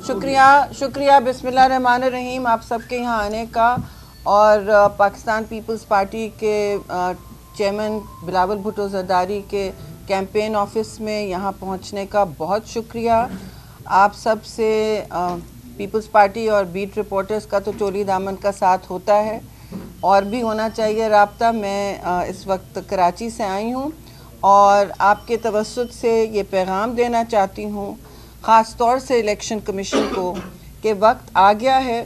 शुक्रिया बिस्मिल्लाहिर्रहमानिर्रहीम आप सबके यहाँ आने का, और पाकिस्तान पीपल्स पार्टी के चेयरमैन बिलावल भुट्टो ज़रदारी के कैंपेन ऑफिस में यहाँ पहुँचने का बहुत शुक्रिया। आप सब से पीपल्स पार्टी और बीट रिपोर्टर्स का तो चोली दामन का साथ होता है, और भी होना चाहिए राब्ता। मैं इस वक्त कराची से आई हूँ और आपके तवस्सुत से ये पैगाम देना चाहती हूँ, ख़ास तौर से इलेक्शन कमीशन को, कि वक्त आ गया है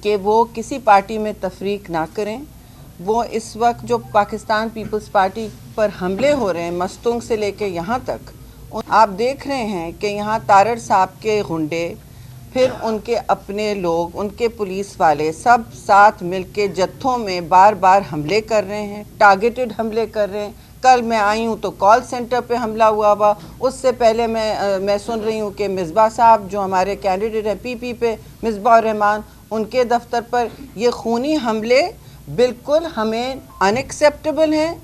कि वो किसी पार्टी में तफरीक ना करें। वो इस वक्त जो पाकिस्तान पीपल्स पार्टी पर हमले हो रहे हैं मस्तूंग से लेके यहाँ तक, आप देख रहे हैं कि यहाँ तारड़ साहब के गुंडे, फिर उनके अपने लोग, उनके पुलिस वाले सब साथ मिलके जत्थों में बार बार हमले कर रहे हैं, टारगेटेड हमले कर रहे हैं। कल मैं आई हूँ तो कॉल सेंटर पे हमला हुआ, उससे पहले मैं सुन रही हूँ कि मिसबा साहब जो हमारे कैंडिडेट हैं पीपी पे, मिसबा रहमान, उनके दफ्तर पर ये खूनी हमले बिल्कुल हमें अनएक्सेप्टेबल हैं,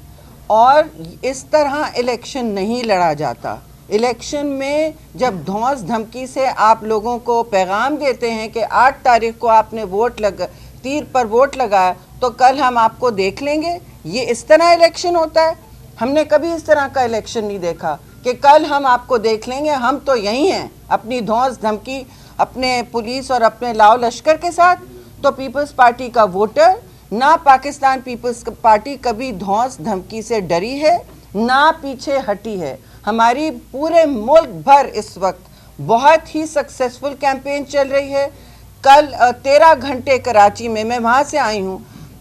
और इस तरह इलेक्शन नहीं लड़ा जाता। इलेक्शन में जब धौंस धमकी से आप लोगों को पैगाम देते हैं कि 8 तारीख को आपने तीर पर वोट लगाया तो कल हम आपको देख लेंगे, ये इस तरह इलेक्शन होता है? हमने कभी इस तरह का इलेक्शन नहीं देखा कि कल हम आपको देख लेंगे। हम तो यही हैं अपनी धौंस धमकी, अपने पुलिस और अपने लाओ लश्कर के साथ। तो पीपल्स पार्टी का वोटर, ना पाकिस्तान पीपल्स पार्टी कभी धौंस धमकी से डरी है ना पीछे हटी है। हमारी पूरे मुल्क भर इस वक्त बहुत ही सक्सेसफुल कैंपेन चल रही है। कल 13 घंटे कराची में, मैं वहाँ से आई हूँ,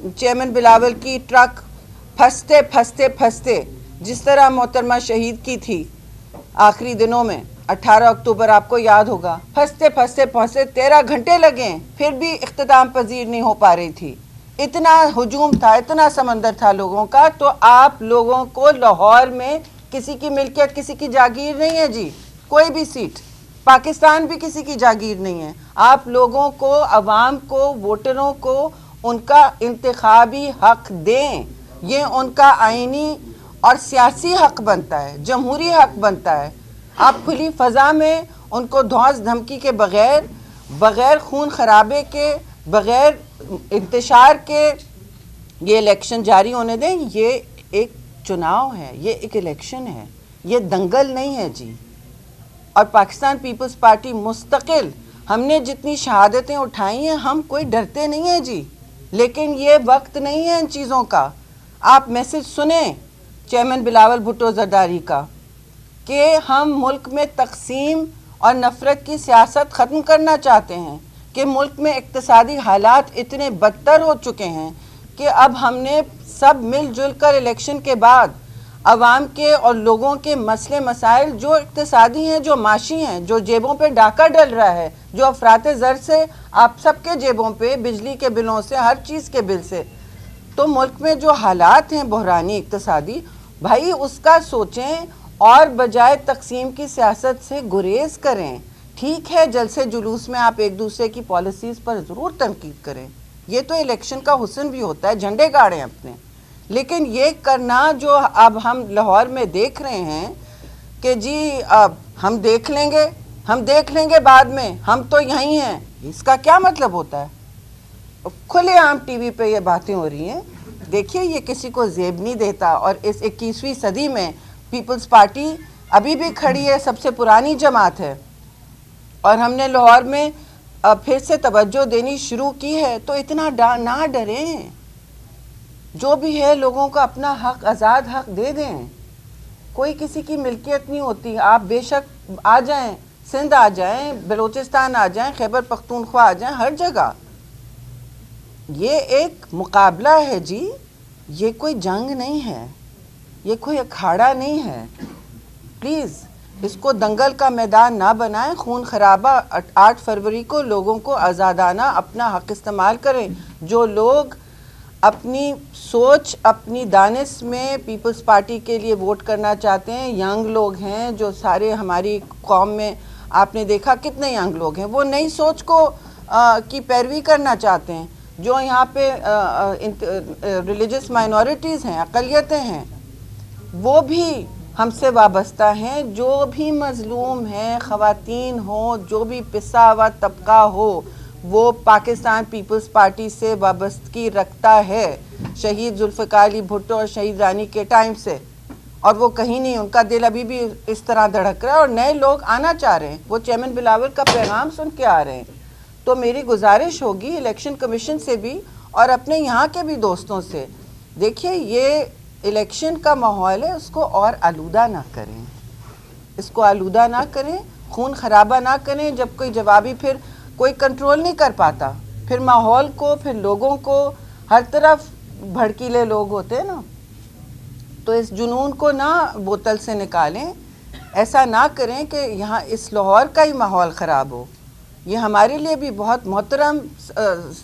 चेयरमैन बिलावल की ट्रक फंसते जिस तरह मोहतरमा शहीद की थी आखिरी दिनों में 18 अक्टूबर, आपको याद होगा, फंसते पहुँचे 13 घंटे लगे, फिर भी इख्तिताम पजीर नहीं हो पा रही थी। इतना हुजूम था, इतना समंदर था लोगों का। तो आप लोगों को लाहौर में किसी की मिल्कियत, किसी की जागीर नहीं है जी, कोई भी सीट। पाकिस्तान भी किसी की जागीर नहीं है। आप लोगों को, अवाम को, वोटरों को उनका इंतखाबी हक दें। ये उनका आईनी और सियासी हक बनता है, जमहूरी हक बनता है। आप खुली फ़ज़ा में उनको धौंस धमकी के बग़ैर खून खराबे के, बग़ैर इंतशार के ये इलेक्शन जारी होने दें। ये एक चुनाव है, ये एक इलेक्शन है, ये दंगल नहीं है जी। और पाकिस्तान पीपल्स पार्टी मुस्तकिल, हमने जितनी शहादतें उठाई हैं, हम कोई डरते नहीं हैं जी। लेकिन ये वक्त नहीं है इन चीज़ों का। आप मैसेज सुने चेयरमैन बिलावल भुट्टो ज़रदारी का कि हम मुल्क में तकसीम और नफ़रत की सियासत ख़त्म करना चाहते हैं, कि मुल्क में इक़्तिसादी हालात इतने बदतर हो चुके हैं कि अब हमने सब मिलजुल कर इलेक्शन के बाद अवाम के और लोगों के मसले मसाइल जो इक़्तिसादी हैं, जो माशी हैं, जो जेबों पे डाका डल रहा है, जो अफराते ज़र से आप सबके जेबों पे, बिजली के बिलों से, हर चीज़ के बिल से, तो मुल्क में जो हालात हैं बहरानी इक़्तिसादी, भाई उसका सोचें और बजाय तकसीम की सियासत से गुरेज करें। ठीक है, जलसे जुलूस में आप एक दूसरे की पॉलिसीज़ पर ज़रूर तनकीद करें, ये तो इलेक्शन का हुस्न भी होता है, झंडे गाड़ें अपने। लेकिन ये करना जो अब हम लाहौर में देख रहे हैं कि जी अब हम देख लेंगे बाद में, हम तो यहीं हैं, इसका क्या मतलब होता है? खुलेआम टीवी पे ये बातें हो रही हैं। देखिए, ये किसी को जेब नहीं देता। और इस 21वीं सदी में पीपल्स पार्टी अभी भी खड़ी है, सबसे पुरानी जमात है, और हमने लाहौर में फिर से तवज्जो देनी शुरू की है। तो इतना ना डरें, जो भी है लोगों को अपना हक, आज़ाद हक दे दें। कोई किसी की मिल्कियत नहीं होती। आप बेशक आ जाएं, सिंध आ जाएं, बलूचिस्तान आ जाएं, खैबर पख्तूनख्वा आ जाएं, हर जगह ये एक मुकाबला है जी, ये कोई जंग नहीं है, ये कोई अखाड़ा नहीं है। प्लीज़ इसको दंगल का मैदान ना बनाएं, खून खराबा। 8 फरवरी को लोगों को आज़ादाना अपना हक इस्तेमाल करें। जो लोग अपनी सोच, अपनी दानिश में पीपल्स पार्टी के लिए वोट करना चाहते हैं, यंग लोग हैं, जो सारे हमारी कौम में आपने देखा कितने यंग लोग हैं, वो नई सोच को की पैरवी करना चाहते हैं। जो यहाँ पे रिलीजियस माइनॉरिटीज़ हैं, अक़लियतें हैं, वो भी ہم سے وابستہ ہیں. جو بھی مظلوم ہیں، خواتین ہوں، جو بھی پسا ہوا طبقہ ہو، وہ پاکستان پیپلز پارٹی سے وابستگی رکھتا ہے شہید ذوالفقار علی بھٹو اور شہید رانی کے ٹائم سے، اور وہ کہیں نہیں، ان کا دل ابھی بھی اس طرح دھڑک رہا ہے اور نئے لوگ آنا چاہ رہے ہیں. وہ چیئرمین بلاول کا پیغام سن کے آ رہے ہیں. تو میری گزارش ہوگی الیکشن کمیشن سے بھی اور اپنے یہاں کے بھی دوستوں سے، دیکھیے یہ الیکشن کا ماحول ہے، اس کو اور آلودہ نہ کریں، اس کو آلودہ نہ کریں، خون خرابہ نہ کریں. جب کوئی جوابی پھر کوئی کنٹرول نہیں کر پاتا، پھر ماحول کو، پھر لوگوں کو، ہر طرف بھڑکیلے لوگ ہوتے ہیں نا، تو اس جنون کو نہ بوتل سے نکالیں. ایسا نہ کریں کہ یہاں اس لاہور کا ہی ماحول خراب ہو. یہ ہمارے لیے بھی بہت محترم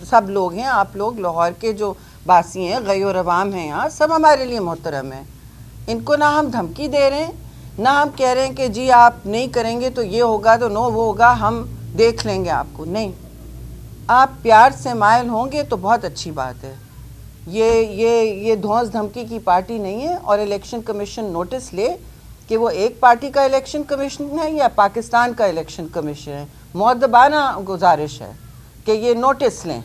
سب لوگ ہیں، آپ لوگ لاہور کے جو باسی ہیں، غیر عوام ہیں، یہاں سب ہمارے لیے محترم ہیں. ان کو نہ ہم دھمکی دے رہے ہیں، نہ ہم کہہ رہے ہیں کہ جی آپ نہیں کریں گے تو یہ ہوگا تو نو وہ ہوگا، ہم دیکھ لیں گے آپ کو. نہیں، آپ پیار سے مائل ہوں گے تو بہت اچھی بات ہے. یہ دھونس دھمکی کی پارٹی نہیں ہے. اور الیکشن کمیشن نوٹس لے کہ وہ ایک پارٹی کا الیکشن کمیشن ہے یا پاکستان کا الیکشن کمیشن ہے. مؤدبانہ گزارش ہے کہ یہ نوٹس لیں،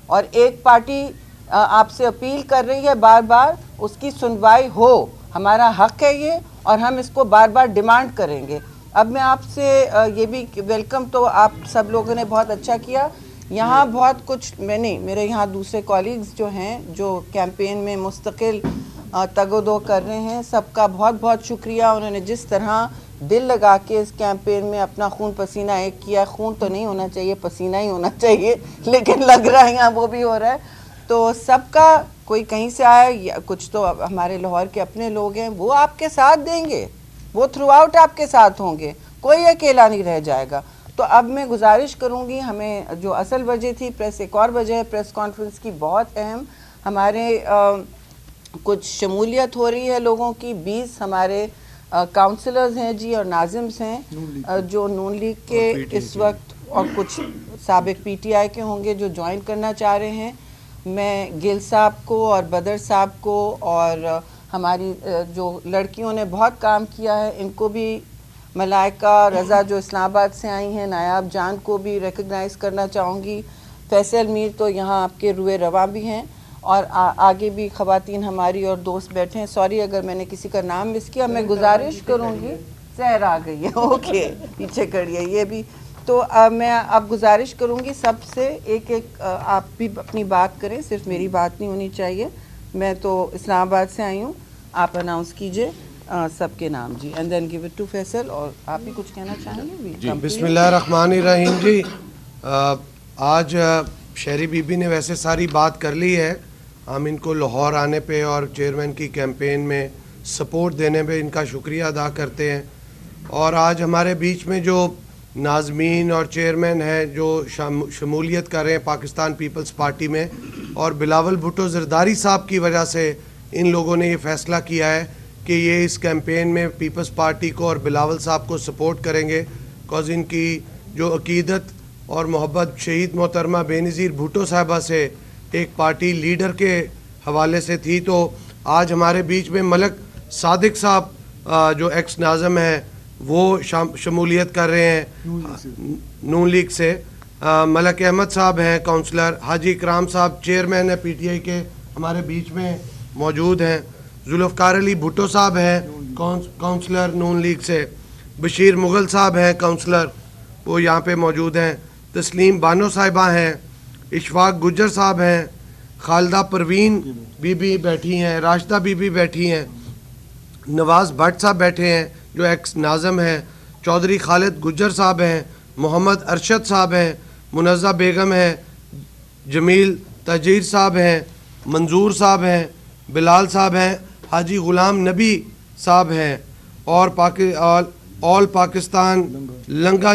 اور ایک پارٹی آپ سے اپیل کر رہی ہے بار بار، اس کی سنوائی ہو. ہمارا حق ہے یہ، اور ہم اس کو بار بار ڈیمانڈ کریں گے. اب میں آپ سے یہ بھی ویلکم، تو آپ سب لوگوں نے بہت اچھا کیا. یہاں بہت کچھ میرے یہاں دوسرے کولیگز جو ہیں جو کیمپین میں مستقل تگ و دو کر رہے ہیں، سب کا بہت بہت شکریہ. انہوں نے جس طرح دل لگا کے اس کیمپین میں اپنا خون پسینہ ایک کیا. خون تو نہیں ہونا چاہیے، پسینہ ہی ہونا چاہیے، لیکن لگ رہا ہے یہاں وہ بھی ہو رہا ہے. تو سب کا، کوئی کہیں سے آیا، کچھ تو ہمارے لاہور کے اپنے لوگ ہیں، وہ آپ کے ساتھ دیں گے، وہ تھرو آؤٹ آپ کے ساتھ ہوں گے، کوئی اکیلا نہیں رہ جائے گا. تو اب میں گزارش کروں گی، ہمیں جو اصل وجہ تھی پریس، ایک اور وجہ ہے پریس کانفرنس کی بہت اہم. ہمارے کچھ شمولیت ہو رہی ہے لوگوں کی. 20 ہمارے کاؤنسلرز ہیں جی اور ناظمز ہیں جو نون لیگ کے اس وقت، اور کچھ سابق پی ٹی آئی کے ہوں گے جو جوائن کرنا چاہ رہے ہیں. میں گل صاحب کو اور بدر صاحب کو اور ہماری جو لڑکیوں نے بہت کام کیا ہے ان کو بھی، ملائکہ رضا جو اسلام آباد سے آئی ہیں، نایاب جان کو بھی ریکگنائز کرنا چاہوں گی. فیصل میر تو یہاں آپ کے روئے رواں بھی ہیں، اور آگے بھی خواتین ہماری اور دوست بیٹھے ہیں. سوری اگر میں نے کسی کا نام مس کیا. میں گزارش کروں گی، سحر آ گئی ہے، اوکے پیچھے کڑی ہے یہ بھی. تو میں اب گزارش کروں گی سب سے، ایک آپ بھی اپنی بات کریں، صرف میری بات نہیں ہونی چاہیے. میں تو اسلام آباد سے آئی ہوں، آپ اناؤنس کیجئے سب کے نام جی، and then give it to Faisal. اور آپ بھی کچھ کہنا چاہیں گے جی؟ بسم اللہ الرحمن الرحیم. جی آج شہری بی بی نے ویسے ساری بات کر لی ہے. ہم ان کو لاہور آنے پہ اور چیئرمین کی کیمپین میں سپورٹ دینے پہ ان کا شکریہ ادا کرتے ہیں. اور آج ہمارے بیچ میں جو ناظمین اور چیئرمین ہیں جو شمولیت کر رہے ہیں پاکستان پیپلز پارٹی میں، اور بلاول بھٹو زرداری صاحب کی وجہ سے ان لوگوں نے یہ فیصلہ کیا ہے کہ یہ اس کیمپین میں پیپلز پارٹی کو اور بلاول صاحب کو سپورٹ کریں گے. کاز ان کی جو عقیدت اور محبت شہید محترمہ بے نظیر بھٹو صاحبہ سے ایک پارٹی لیڈر کے حوالے سے تھی. تو آج ہمارے بیچ میں ملک صادق صاحب جو ایکس ناظم ہیں وہ شمولیت کر رہے ہیں نون لیگ سے. ملک احمد صاحب ہیں کونسلر. حاجی اکرام صاحب چیئرمین ہیں پی ٹی آئی کے، ہمارے بیچ میں موجود ہیں. ذوالفقار علی بھٹو صاحب ہیں کونسلر نون لیگ سے. بشیر مغل صاحب ہیں کونسلر، وہ یہاں پہ موجود ہیں. تسلیم بانو صاحبہ ہیں. اشفاق گجر صاحب ہیں. خالدہ پروین بی بی بیٹھی ہیں. راشدہ بی بی بیٹھی ہیں. نواز بھٹ صاحب بیٹھے ہیں جو ایکس ناظم ہیں. چودھری خالد گجر صاحب ہیں. محمد ارشد صاحب ہیں. منزہ بیگم ہیں. جمیل تجیر صاحب ہیں. منظور صاحب ہیں. بلال صاحب ہیں. حاجی غلام نبی صاحب ہیں. اور آل پاکستان لنگا